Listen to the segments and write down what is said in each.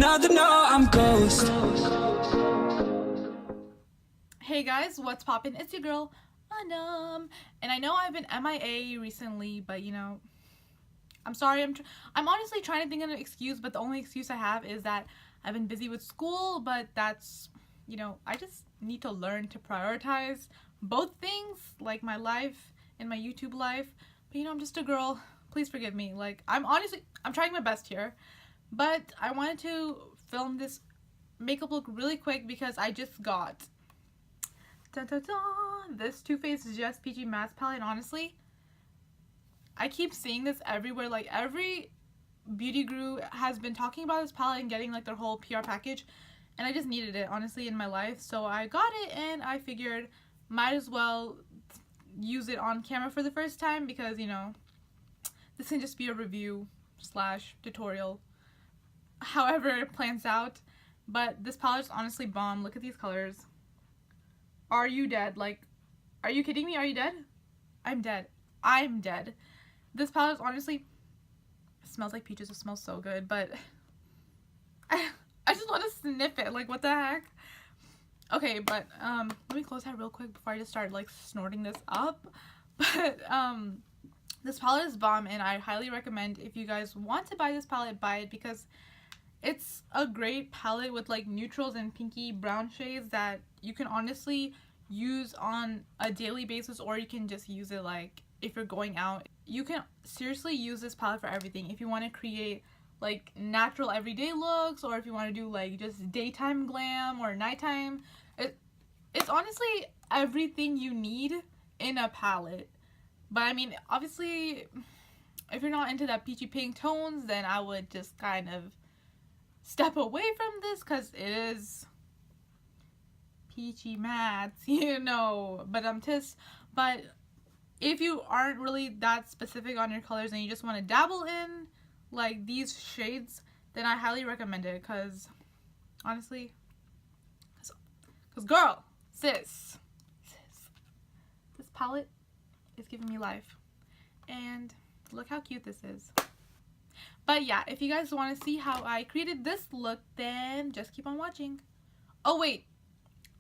another no, I'm ghost. Hey guys, what's poppin'? It's your girl, Anam. And I know I've been MIA recently, but you know, I'm sorry. I'm honestly trying to think of an excuse, but the only excuse I have is that I've been busy with school, but that's, you know, I just need to learn to prioritize both things, like my life and my YouTube life. But you know, I'm just a girl. Please forgive me. Like, I'm trying my best here, but I wanted to film this makeup look really quick because I just got dun, dun, dun, this Too Faced Just Peachy Matte palette. And honestly, I keep seeing this everywhere. Like, every beauty guru has been talking about this palette and getting like their whole PR package, and I just needed it honestly in my life, so I got it and I figured might as well use it on camera for the first time because, you know, this can just be a review slash tutorial, however it plans out. But this palette is honestly bomb. Look at these colors. Are you dead? Like, are you kidding me? Are you dead? I'm dead. I'm dead. This palette is honestly, it smells like peaches. It smells so good, but I just want to sniff it. Like, what the heck? Okay, but let me close that real quick before I just start like snorting this up. But this palette is bomb, and I highly recommend, if you guys want to buy this palette, buy it, because it's a great palette with like neutrals and pinky brown shades that you can honestly use on a daily basis, or you can just use it like if you're going out. You can seriously use this palette for everything. If you want to create like natural everyday looks, or if you want to do like just daytime glam or nighttime, it's honestly everything you need in a palette. But I mean, obviously, if you're not into that peachy pink tones, then I would just kind of step away from this, because it is peachy matte, you know. But if you aren't really that specific on your colors and you just want to dabble in like these shades, then I highly recommend it, because honestly, because girl, sis, this palette is giving me life. And look how cute this is. But yeah, if you guys want to see how I created this look, then just keep on watching. Oh wait,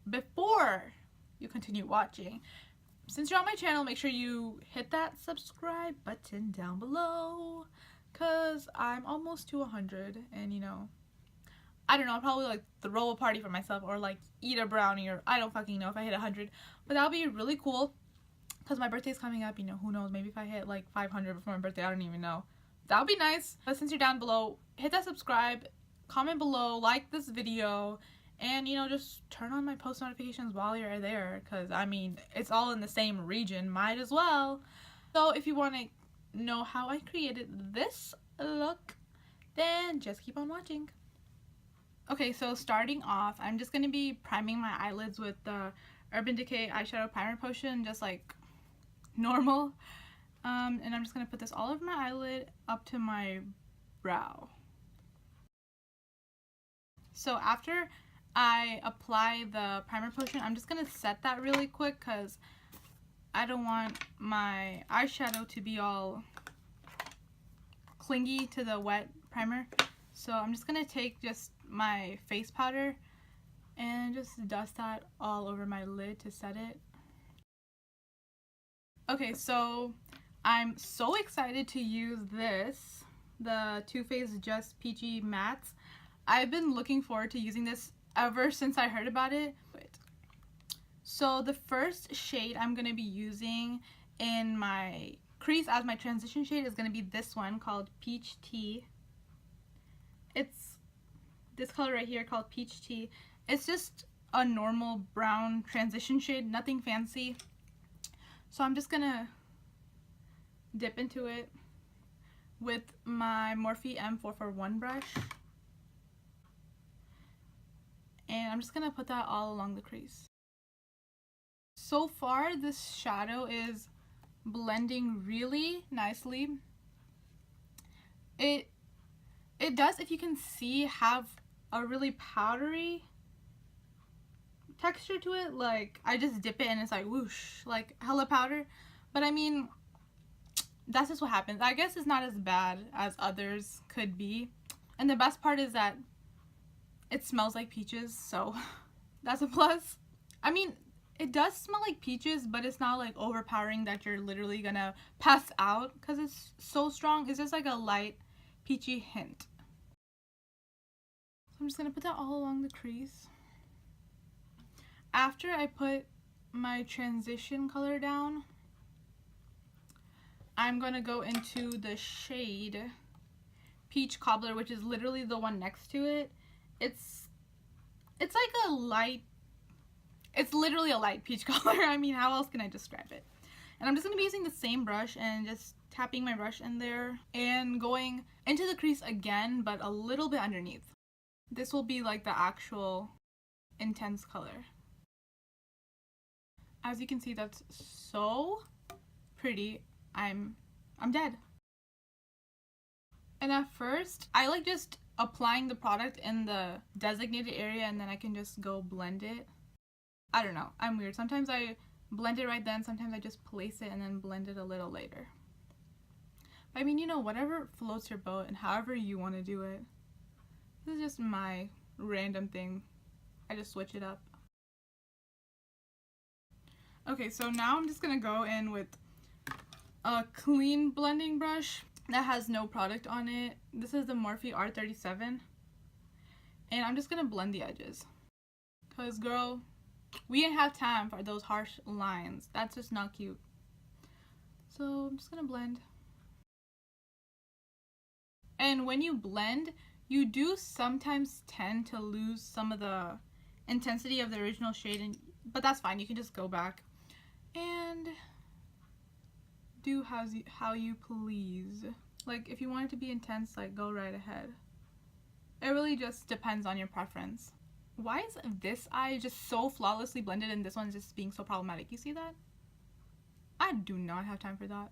before you continue watching, since you're on my channel, make sure you hit that subscribe button down below, because I'm almost to 100, and you know, I don't know, I'll probably like throw a party for myself, or like eat a brownie, or I don't fucking know if I hit 100, but that'll be really cool, because my birthday's coming up, you know, who knows, maybe if I hit like 500 before my birthday, I don't even know. That would be nice. But since you're down below, hit that subscribe, comment below, like this video, and you know, just turn on my post notifications while you're there, because I mean, it's all in the same region, might as well. So if you want to know how I created this look, then just keep on watching. Okay, so starting off, I'm just going to be priming my eyelids with the Urban Decay eyeshadow primer potion, just like normal. And I'm just going to put this all over my eyelid up to my brow. So after I apply the primer potion, I'm just going to set that really quick, because I don't want my eyeshadow to be all clingy to the wet primer. So I'm just going to take just my face powder and just dust that all over my lid to set it. Okay, so I'm so excited to use this, the Too Faced Just Peachy Matte. I've been looking forward to using this ever since I heard about it. So the first shade I'm going to be using in my crease as my transition shade is going to be this one called Peach Tea. It's this color right here called Peach Tea. It's just a normal brown transition shade, nothing fancy. So I'm just going to dip into it with my Morphe M441 brush, and I'm just gonna put that all along the crease. So far this shadow is blending really nicely. It does, if you can see, have a really powdery texture to it. Like, I just dip it and it's like whoosh, like hella powder. But I mean, that's just what happens. I guess it's not as bad as others could be. And the best part is that It smells like peaches, so that's a plus. I mean, it does smell like peaches, but it's not like overpowering that you're literally gonna pass out because it's so strong. It's just like a light peachy hint. So I'm just gonna put that all along the crease. After I put my transition color down, I'm gonna go into the shade Peach Cobbler, which is literally the one next to it. It's like a light, it's literally a light peach color. I mean, how else can I describe it? And I'm just going to be using the same brush and just tapping my brush in there and going into the crease again, but a little bit underneath. This will be like the actual intense color. As you can see, that's so pretty. I'm dead. And at first, I like just applying the product in the designated area and then I can just go blend it. I don't know, I'm weird. Sometimes I blend it right then, sometimes I just place it and then blend it a little later. But I mean, you know, whatever floats your boat and however you want to do it. This is just my random thing. I just switch it up. Okay, so now I'm just gonna go in with a clean blending brush that has no product on it. This is the Morphe R37. And I'm just gonna blend the edges. Cause girl, we didn't have time for those harsh lines. That's just not cute. So I'm just gonna blend. And when you blend, you do sometimes tend to lose some of the intensity of the original shade, but that's fine. You can just go back and do how you please. Like, if you want it to be intense, like, go right ahead. It really just depends on your preference. Why is this eye just so flawlessly blended and this one's just being so problematic? You see that? I do not have time for that.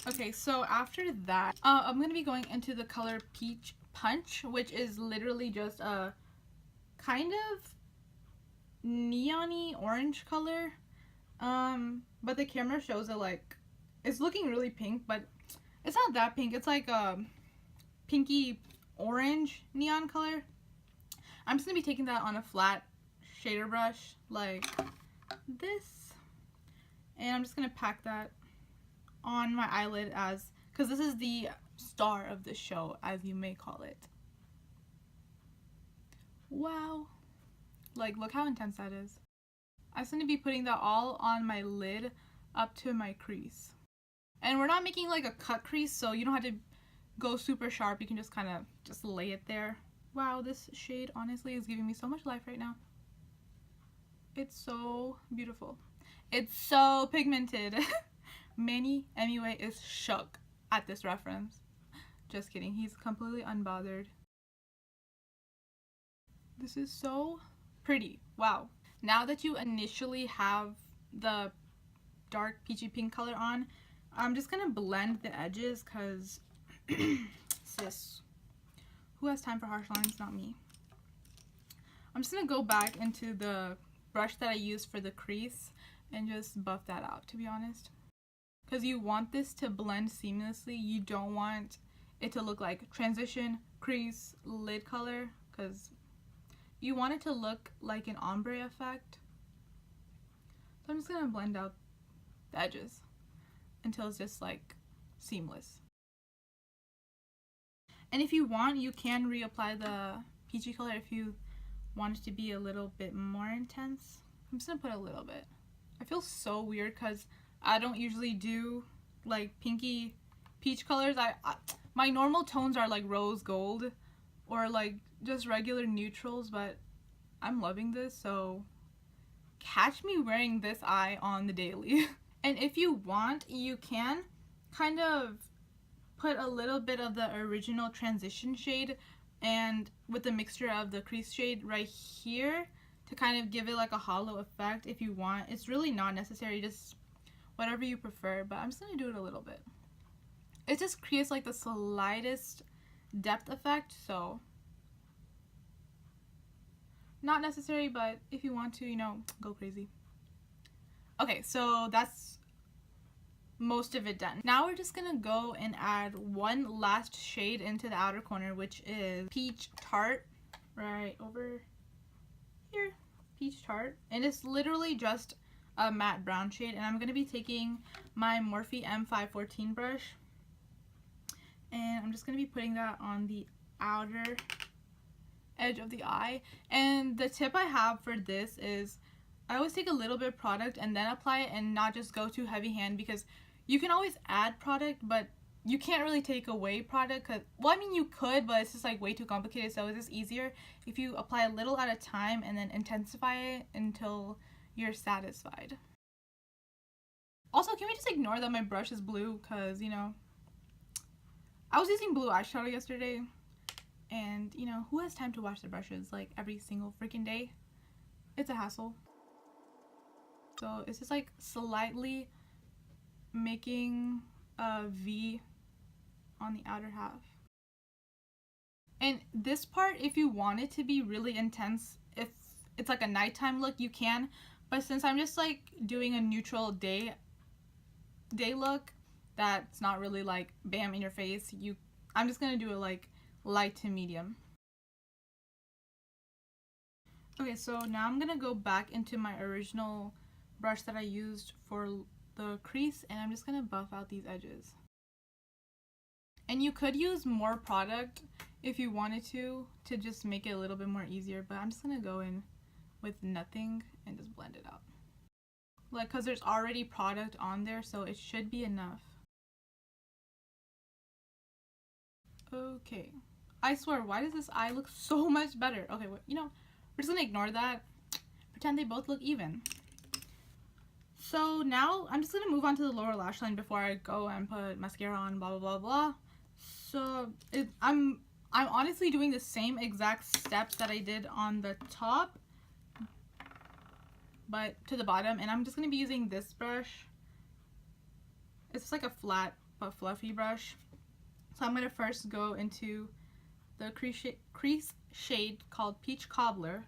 Okay, so after that, I'm going to be going into the color Peach Punch, which is literally just a kind of neon-y orange color. But the camera shows it like, it's looking really pink, but it's not that pink. It's like a pinky orange neon color. I'm just going to be taking that on a flat shader brush like this. And I'm just going to pack that on my eyelid because this is the star of the show, as you may call it. Wow. Like, look how intense that is. I'm just going to be putting that all on my lid up to my crease. And we're not making like a cut crease, so you don't have to go super sharp. You can just kind of just lay it there. Wow, this shade honestly is giving me so much life right now. It's so beautiful. It's so pigmented. Manny MUA is shook at this reference. Just kidding, he's completely unbothered. This is so pretty. Wow. Now that you initially have the dark peachy pink color on, I'm just gonna blend the edges because sis, who has time for harsh lines? Not me. I'm just gonna go back into the brush that I used for the crease and just buff that out, to be honest. Because you want this to blend seamlessly. You don't want it to look like transition, crease, lid color, because you want it to look like an ombre effect. So I'm just gonna blend out the edges until it's just like seamless. And if you want, you can reapply the peachy color if you want it to be a little bit more intense. I'm just gonna put a little bit. I feel so weird because I don't usually do like pinky peach colors. My normal tones are like rose gold or like just regular neutrals, but I'm loving this, so catch me wearing this eye on the daily. And if you want, you can kind of put a little bit of the original transition shade and with the mixture of the crease shade right here to kind of give it like a hollow effect if you want. It's really not necessary, just whatever you prefer, but I'm just gonna do it a little bit. It just creates like the slightest depth effect, so not necessary, but if you want to, you know, go crazy. Okay, so that's most of it done. Now we're just gonna go and add one last shade into the outer corner, which is Peach Tart. right over here, Peach Tart. And it's literally just a matte brown shade. And I'm going to be taking my Morphe M514 brush. And I'm just going to be putting that on the outer edge of the eye. And the tip I have for this is I always take a little bit of product and then apply it and not just go too heavy hand, because you can always add product, but you can't really take away product. Cause, well, I mean you could, but it's just like way too complicated. So it's just easier if you apply a little at a time and then intensify it until you're satisfied. Also, can we just ignore that my brush is blue? Cause, you know, I was using blue eyeshadow yesterday, and you know, who has time to wash their brushes like every single freaking day? It's a hassle. So it's just like slightly making a V on the outer half. And this part, if you want it to be really intense, if it's like a nighttime look, you can. But since I'm just like doing a neutral day look that's not really like bam in your face, I'm just gonna do it like light to medium. Okay, so now I'm gonna go back into my original brush that I used for the crease, and I'm just gonna buff out these edges. And you could use more product if you wanted to just make it a little bit more easier, but I'm just gonna go in with nothing and just blend it out. Like, cause there's already product on there, so it should be enough. Okay. I swear, why does this eye look so much better? Okay, well, you know, we're just gonna ignore that. Pretend they both look even. So now I'm just gonna move on to the lower lash line before I go and put mascara on, blah blah blah blah. So I'm honestly doing the same exact steps that I did on the top, but to the bottom, and I'm just gonna be using this brush. It's just like a flat but fluffy brush. So I'm gonna first go into the crease shade called Peach Cobbler.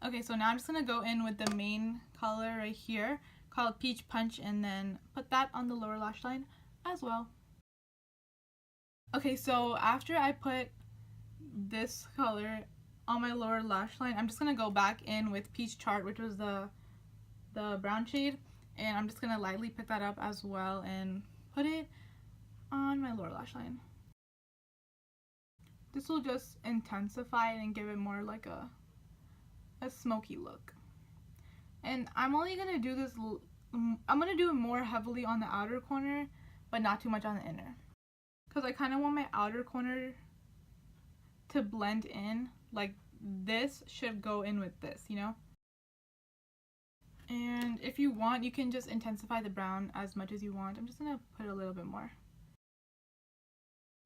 Okay, so now I'm just gonna go in with the main color right here called Peach Punch, and then put that on the lower lash line as well. Okay, so after I put this color on my lower lash line, I'm just gonna go back in with Peach Tart, which was the brown shade, and I'm just gonna lightly pick that up as well and put it on my lower lash line. This will just intensify it and give it more like a smoky look. And I'm only gonna do this, I'm gonna do it more heavily on the outer corner, but not too much on the inner, because I kind of want my outer corner to blend in. Like, this should go in with this, you know. And if you want, you can just intensify the brown as much as you want. I'm just gonna put a little bit more.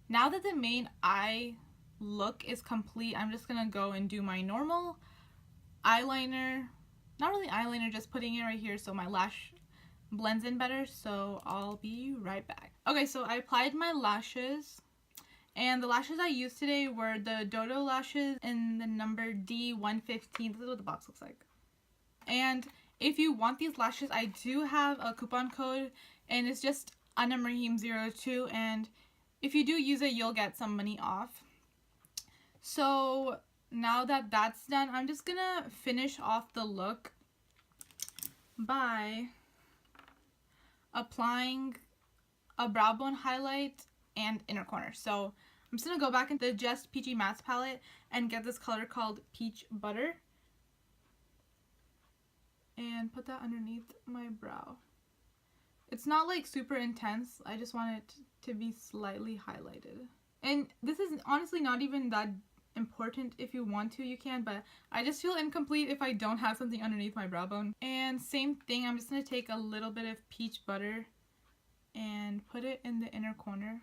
Now that the main eye look is complete, I'm just gonna go and do my normal eyeliner. Not really eyeliner, just putting it right here so my lash blends in better. So I'll be right back. Okay, so I applied my lashes, and the lashes I used today were the Dodo lashes in the number D115. This is what the box looks like. And if you want these lashes, I do have a coupon code, and it's just AnnaMarheem02, and if you do use it, you'll get some money off. So now that that's done, I'm just gonna finish off the look by applying a brow bone highlight and inner corner. So I'm just gonna go back into the Just Peachy Mattes palette and get this color called Peach Butter and put that underneath my brow. It's not like super intense, I just want it to be slightly highlighted. And this is honestly not even that important. If you want to, you can, but I just feel incomplete if I don't have something underneath my brow bone. And same thing, I'm just going to take a little bit of Peach Butter and put it in the inner corner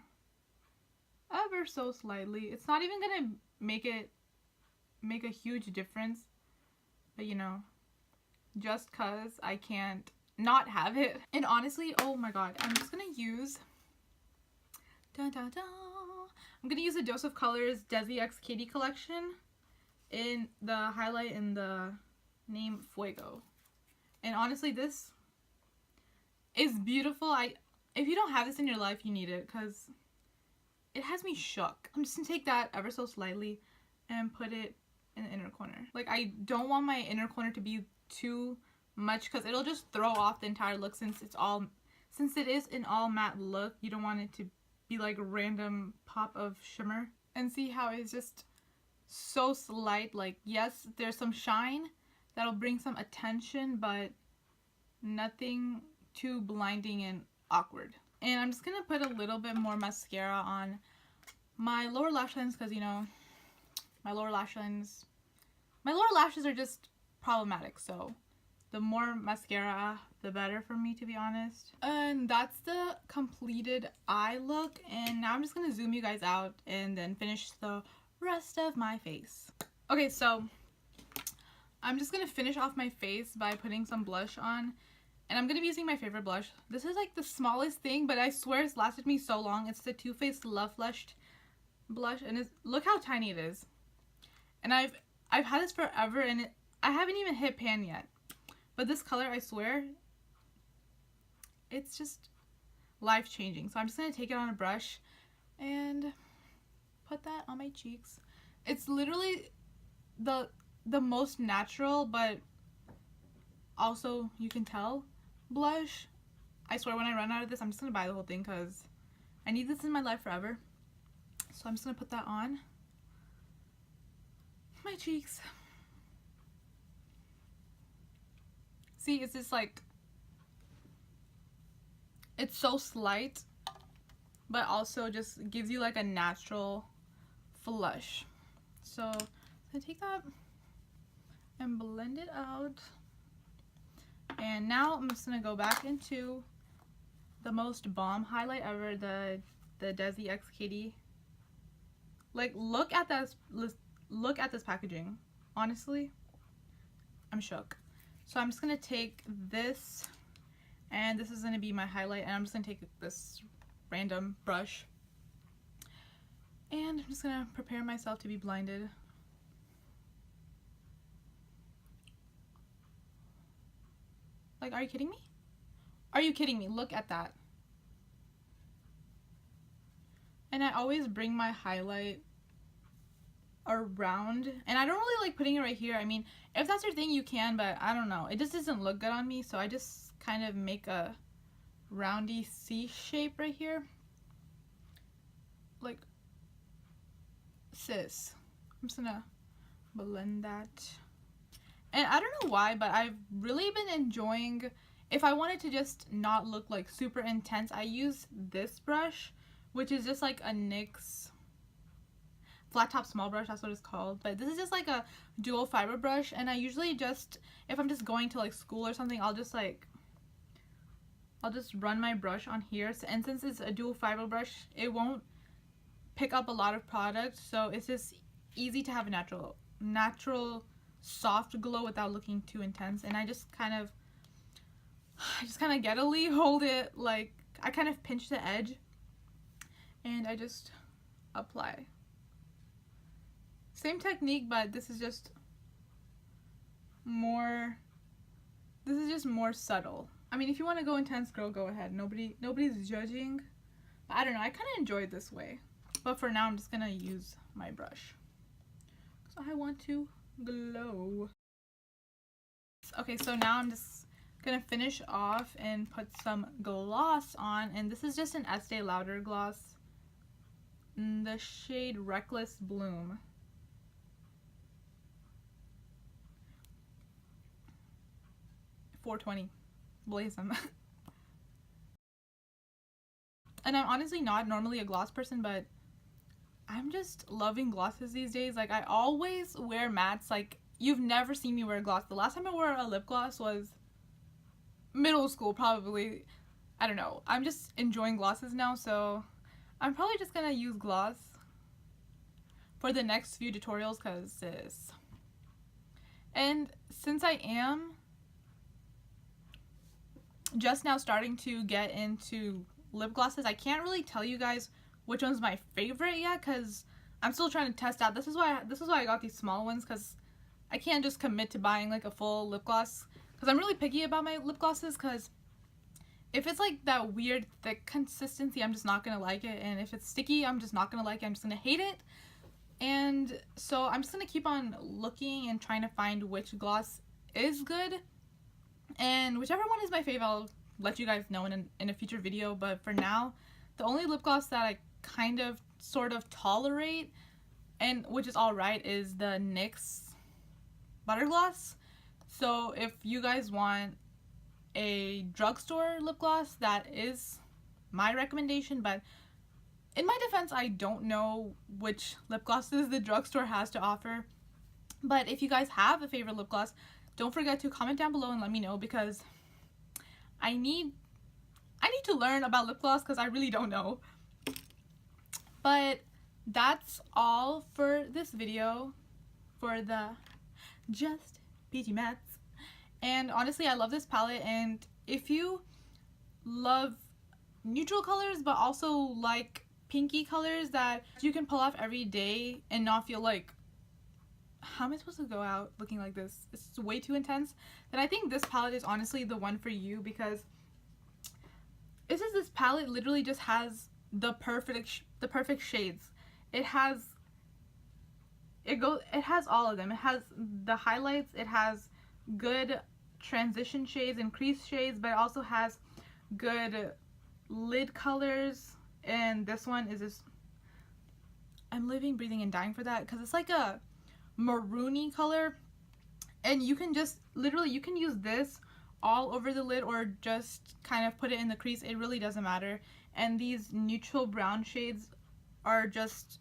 ever so slightly. It's not even going to make a huge difference, but you know, just cause I can't not have it. And honestly, oh my god, I'm just gonna use I'm gonna use a Dose of Colors Desi X Katie collection in the highlight in the name Fuego. And honestly, this is beautiful. If you don't have this in your life, you need it, because it has me shook. I'm just gonna take that ever so slightly and put it in the inner corner. Like, I don't want my inner corner to be too much because it'll just throw off the entire look since it is an all matte look. You don't want it to be like a random pop of shimmer. And see how it's just so slight. Like, yes, there's some shine that'll bring some attention, but nothing too blinding and awkward. And I'm just gonna put a little bit more mascara on my lower lash lines because, you know, my lower lashes are just problematic, so the more mascara the better for me, to be honest. And that's the completed eye look, and now I'm just gonna zoom you guys out and then finish the rest of my face. Okay, so I'm just gonna finish off my face by putting some blush on, and I'm gonna be using my favorite blush. This is like the smallest thing, but I swear it's lasted me so long. It's the Too Faced Love Flushed blush, and look how tiny it is. And I've had this forever, and I haven't even hit pan yet. But this color, I swear, it's just life-changing. So I'm just going to take it on a brush and put that on my cheeks. It's literally the most natural, but also, you can tell, blush. I swear when I run out of this, I'm just going to buy the whole thing because I need this in my life forever. So I'm just going to put that on my cheeks. See, it's just like, it's so slight, but also just gives you like a natural flush. So I'm gonna take that and blend it out. And now I'm just gonna go back into the most bomb highlight ever, the Desi X Kitty. Like, look at this packaging. Honestly, I'm shook. So I'm just gonna take this, and this is gonna be my highlight, and I'm just gonna take this random brush, and I'm just gonna prepare myself to be blinded. Like, are you kidding me? Are you kidding me? Look at that. And I always bring my highlight around, and I don't really like putting it right here. I mean, if that's your thing, you can, but I don't know, it just doesn't look good on me, so I just kind of make a roundy C shape right here. Like, sis, I'm just gonna blend that. And I don't know why, but I've really been enjoying, if I wanted to just not look like super intense, I use this brush, which is just like a NYX flat top small brush, that's what it's called. But this is just like a dual fiber brush, and I usually just, if I'm just going to like school or something, I'll just run my brush on here. And since it's a dual fiber brush, it won't pick up a lot of product, so it's just easy to have a natural soft glow without looking too intense. And I just kind of gettily hold it, like I kind of pinch the edge and I just apply. Same technique, but this is just more subtle. I mean, if you want to go intense, girl, go ahead. Nobody's judging. But I don't know, I kind of enjoy it this way. But for now, I'm just gonna use my brush because I want to glow. Okay, so now I'm just gonna finish off and put some gloss on, and this is just an Estee Lauder gloss in the shade Reckless Bloom. $4.20. Blaze them. And I'm honestly not normally a gloss person, but I'm just loving glosses these days. Like, I always wear mattes. Like, you've never seen me wear a gloss. The last time I wore a lip gloss was middle school, probably. I don't know. I'm just enjoying glosses now, so I'm probably just gonna use gloss for the next few tutorials, because sis. And since I am just now starting to get into lip glosses, I can't really tell you guys which one's my favorite yet, because I'm still trying to test out. This is why I got these small ones, because I can't just commit to buying like a full lip gloss, because I'm really picky about my lip glosses, because if it's like that weird thick consistency, I'm just not gonna like it, and if it's sticky, I'm just not gonna like it. I'm just gonna hate it. And so I'm just gonna keep on looking and trying to find which gloss is good, and whichever one is my fave, I'll let you guys know in a future video. But for now, the only lip gloss that I kind of sort of tolerate, and which is alright, is the NYX Butter Gloss. So if you guys want a drugstore lip gloss, that is my recommendation. But in my defense, I don't know which lip glosses the drugstore has to offer. But if you guys have a favorite lip gloss, don't forget to comment down below and let me know, because I need to learn about lip gloss, because I really don't know. But that's all for this video for the Just Peachy Mattes. And honestly, I love this palette, and if you love neutral colors but also like pinky colors that you can pull off every day and not feel like, how am I supposed to go out looking like this? It's way too intense. Then I think this palette is honestly the one for you, because this palette literally just has the perfect shades. It has all of them. It has the highlights, it has good transition shades and crease shades, but it also has good lid colors. And this one is just, I'm living, breathing, and dying for that, because it's like a maroony color, and you can just literally, you can use this all over the lid or just kind of put it in the crease. It really doesn't matter. And these neutral brown shades are just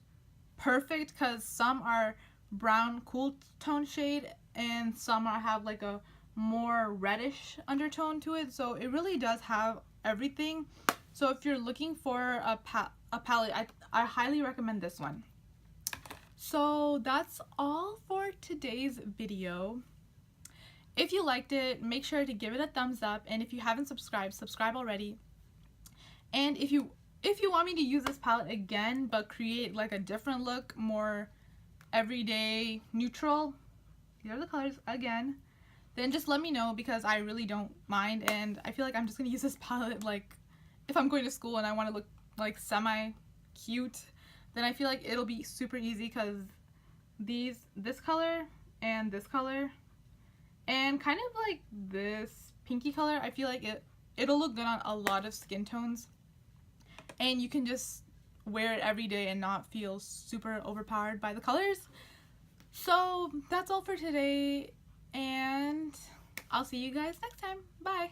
perfect, because some are brown cool tone shade and some have like a more reddish undertone to it. So it really does have everything. So if you're looking for a palette, I highly recommend this one. So that's all for today's video. If you liked it, make sure to give it a thumbs up, and if you haven't subscribed, subscribe already. And if you want me to use this palette again but create like a different look, more everyday neutral, here are the colors again, then just let me know, because I really don't mind. And I feel like I'm just gonna use this palette like if I'm going to school and I want to look like semi cute, then I feel like it'll be super easy, because this color and this color and kind of like this pinky color, I feel like it'll look good on a lot of skin tones, and you can just wear it every day and not feel super overpowered by the colors. So that's all for today, and I'll see you guys next time. Bye.